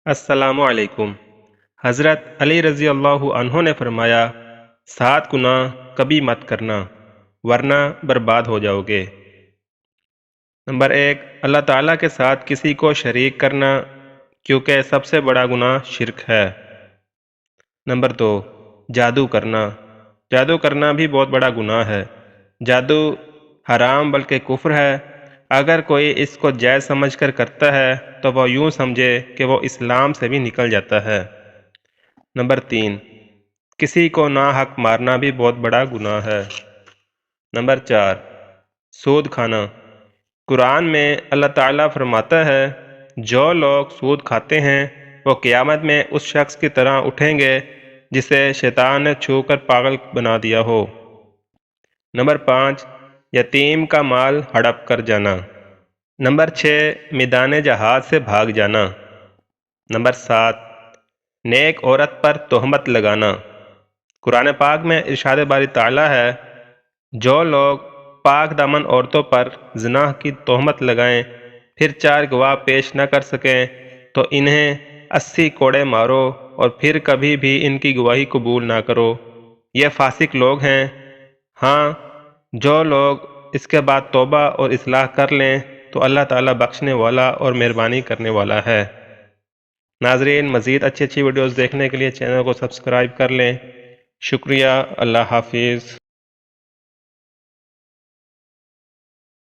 अस्सलाम वालेकुम। हज़रत अली रज़ी अल्लाह अन्हो ने फरमाया, 7 गुनाह कभी मत करना वरना बर्बाद हो जाओगे। नंबर 1, अल्लाह ताला के साथ किसी को शरीक करना, क्योंकि सबसे बड़ा गुनाह शिर्क है। नंबर 2, जादू करना। जादू करना भी बहुत बड़ा गुनाह है। जादू हराम बल्कि कुफ्र है। अगर कोई इसको जायज़ समझकर करता है तो वह यूँ समझे कि वो इस्लाम से भी निकल जाता है। नंबर 3, किसी को नाहक मारना भी बहुत बड़ा गुनाह है। नंबर 4, सूद खाना। कुरान में अल्लाह ताला फरमाता है, जो लोग सूद खाते हैं वो क़यामत में उस शख्स की तरह उठेंगे जिसे शैतान ने छू कर पागल बना दिया हो। नंबर 5, यतीम का माल हड़प कर जाना। नंबर 6, मैदान जहाज से भाग जाना। नंबर 7, नेक औरत पर तोहमत लगाना। कुरान पाक में इरशाद बारी ताला है, जो लोग पाक दामन औरतों पर ज़िना की तोहमत लगाएं फिर 4 गवाह पेश न कर सकें तो इन्हें 80 कोड़े मारो और फिर कभी भी इनकी गवाही कबूल ना करो। ये फासिक लोग हैं। हाँ, जो लोग इसके बाद तौबा और इस्लाह कर लें तो अल्लाह ताला बख्शने वाला और मेहरबानी करने वाला है। नाज़रीन, मज़ीद अच्छी अच्छी वीडियोज़ देखने के लिए चैनल को सब्सक्राइब कर लें। शुक्रिया। अल्लाह हाफिज़।